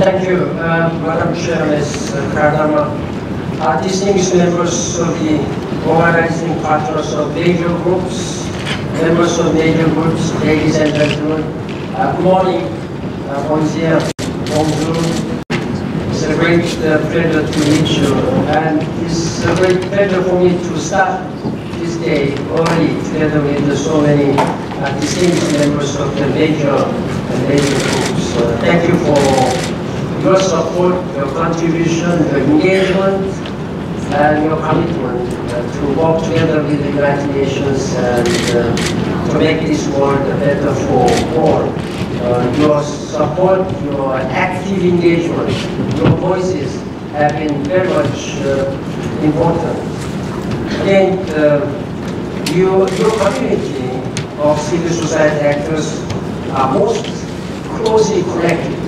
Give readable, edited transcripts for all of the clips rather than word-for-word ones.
Thank you, Madam Chair, Ms. Kardama. Distinguished members of the organizing partners of major groups, members of major groups, ladies and gentlemen, good morning, bonjour, bonjour. It's a great pleasure to meet you, and it's a great pleasure for me to start this day early together with so many distinguished members of the major groups. Thank you for your support, your contribution, your engagement, and your commitment to work together with the United Nations and to make this world better for all. Your support, your active engagement, your voices have been very much important. Again, your community of civil society actors are most closely connected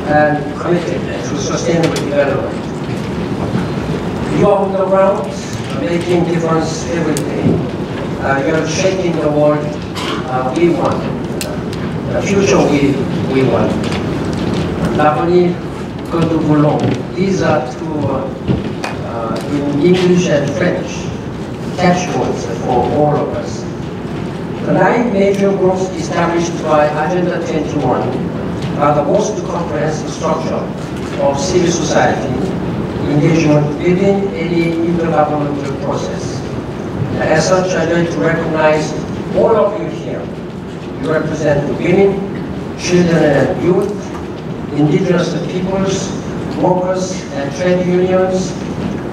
and committed to sustainable development. You are on the ground, making difference every day. You are shaping the world we want, the future we want. L'avenir que nous voulons. These are two, in English and French, catchwords for all of us. The 9 major groups established by Agenda 21 are the most comprehensive structure of civil society engagement within any intergovernmental process. As such, I'd like to recognize all of you here. You represent women, children and youth, indigenous peoples, workers and trade unions,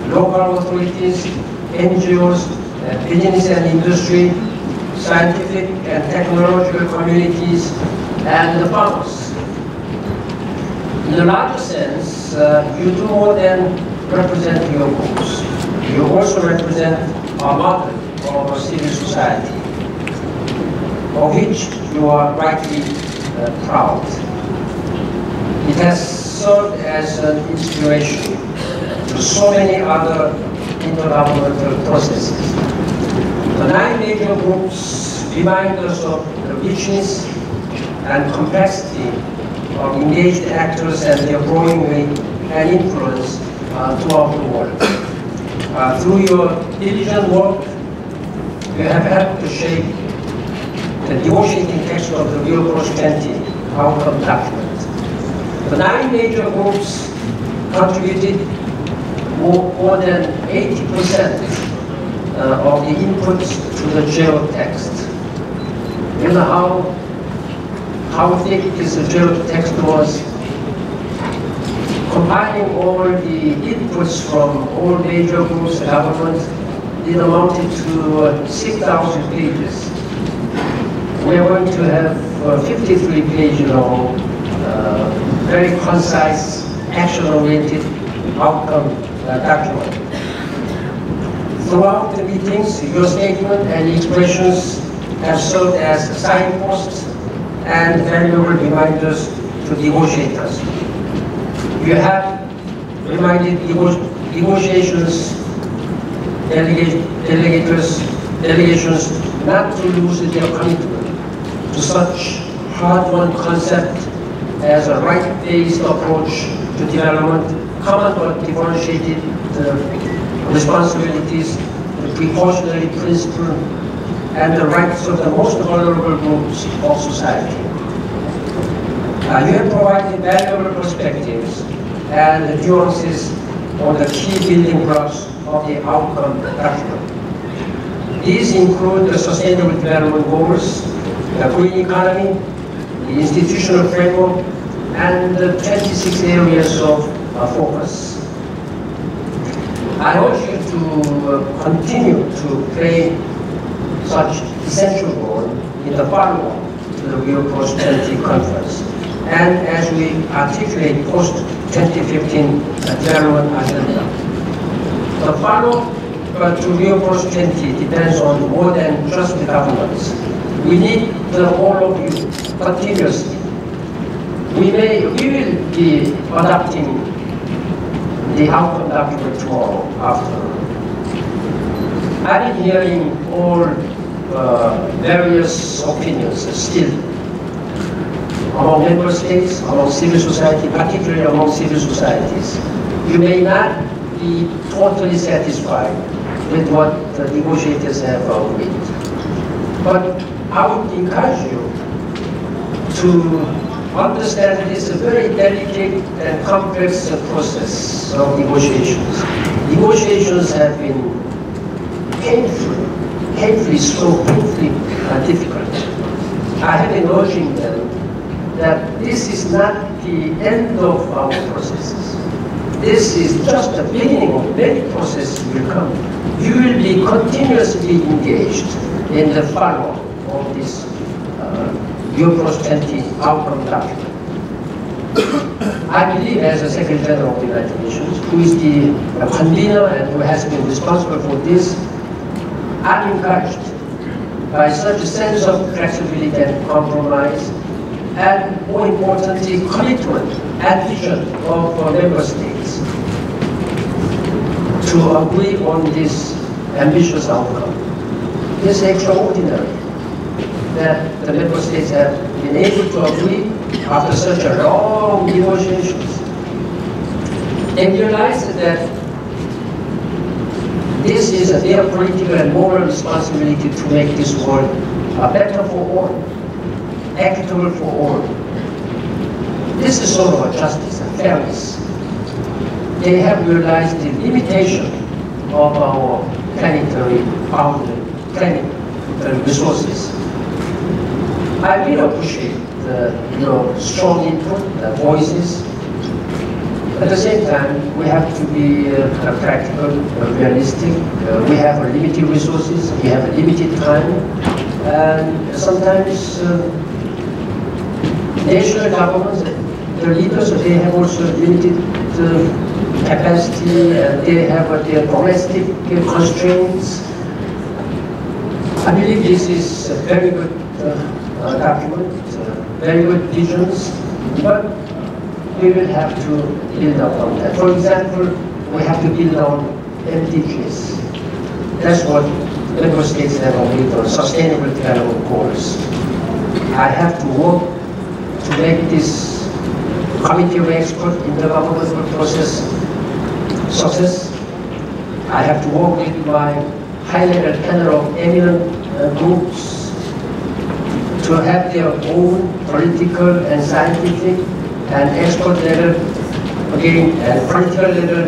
local authorities, NGOs, business and industry, scientific and technological communities, and the farmers. In a larger sense, you do more than represent your groups. You also represent our model of our civil society, of which you are rightly proud. It has served as an inspiration to so many other intergovernmental processes. The 9 major groups remind us of the richness and complexity of engaged actors and their growing weight and influence throughout the world. Through your diligent work, you have helped to shape the negotiating text of the Rio+20 outcome document. The 9 major groups contributed more than 80% of the inputs to the GEO text. You know how thick this GEO text was? Combining all the inputs from all major groups and governments, it amounted to 6,000 pages. We are going to have 53 pages long, very concise, action-oriented outcome document. Throughout the meetings, your statement and expressions have served as signposts and valuable reminders to negotiators. You have reminded negotiations delegations not to lose their commitment to such hard-won concept as a right-based approach to development, common but differentiated responsibilities, the precautionary principle, and the rights of the most vulnerable groups of society. You have provided valuable perspectives and nuances on the key building blocks of the outcome document. These include the Sustainable Development Goals, the green economy, the institutional framework, and the 26 areas of focus. I urge you to continue to play such essential role in the follow-up to the Rio+20 conference, and as we articulate post-2015 development agenda. The follow-up to Rio+20 depends on more than just the governments. We need all of you continuously. We will be adopting the outcome document tomorrow afternoon. I've been hearing all various opinions still. among member states, among civil society, particularly among civil societies. You may not be totally satisfied with what the negotiators have agreed. But I would encourage you to understand this is a very delicate and complex process of negotiations. Negotiations have been painfully slow, painfully difficult. I have been urging them that this is not the end of our processes. This is just the beginning of many processes will come. You will be continuously engaged in the follow-up of this Rio+20 outcome document. I believe as a Secretary General of the United Nations, who is the convener and who has been responsible for this, I'm encouraged by such a sense of flexibility and compromise, and more importantly, commitment and vision of member states to agree on this ambitious outcome. It's extraordinary that the member states have been able to agree after such a long negotiations. They realize that this is their political and moral responsibility to make this world better for all, equitable for all. This is sort of a justice and fairness. They have realized the limitation of our planetary resources. I really appreciate your strong input, voices. At the same time, we have to be practical, realistic. We have limited resources, we have limited time, and sometimes national governments, the leaders, they have also limited capacity, they have their domestic constraints. I believe this is a very good document, very good visions, but we will have to build up on that. For example, we have to build on MDGs. That's what member states have agreed on, Sustainable Development Goals. I have to work to make this committee of experts in the governmental process success. I have to work with my high-level panel of eminent groups to have their own political and scientific and expert level, again, and political level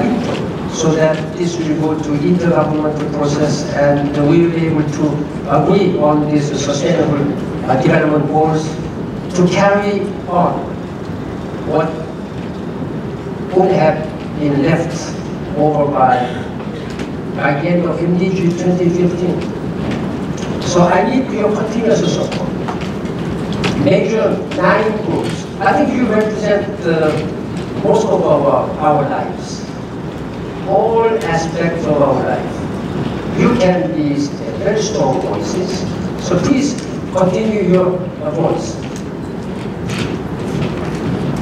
input, so that this will go to intergovernmental process and we will be able to agree on these sustainable development goals to carry on what would have been left over by the end of MDG 2015. So I need your continuous support. Major 9 groups. I think you represent most of our lives, all aspects of our life. You can be very strong voices, so please continue your voice.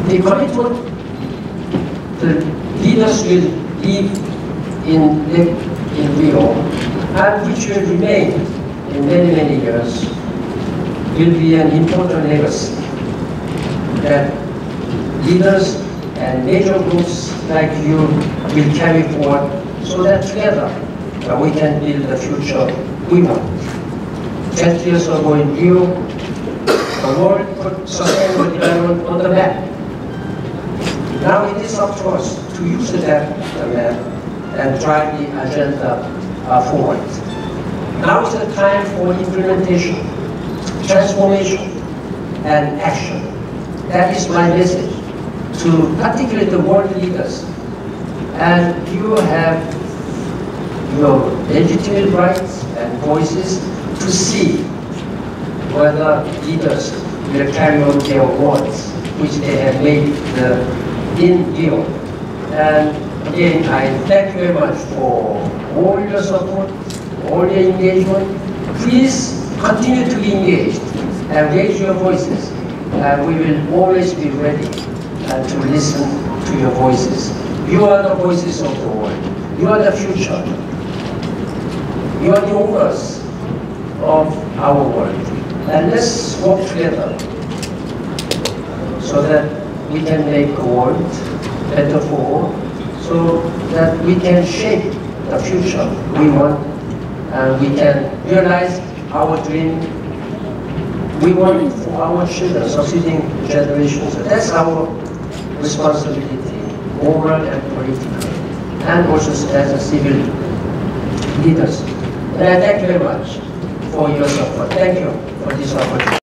The commitment the leaders will leave in Rio, and which will remain in many, many years, will be an important legacy that leaders and major groups like you will carry forward, so that together we can build the future we want. 20 years ago in Rio, the world put sustainable development on the map. Now it is up to us to use that map and drive the agenda forward. Now is the time for implementation, transformation, and action. That is my message to particularly the world leaders. And you have your legitimate rights and voices to see whether leaders will carry on their words, which they have made in Rio. And again, I thank you very much for all your support, all your engagement. Please continue to be engaged and raise your voices. We will always be ready to listen to your voices. You are the voices of the world. You are the future. You are the owners of our world. And let's work together so that we can make the world better for all, so that we can shape the future we want, and we can realize our dream we want for our children, succeeding generations. So that's our responsibility, moral and political, and also as a civil leaders. And I thank you very much for your support. Thank you for this opportunity.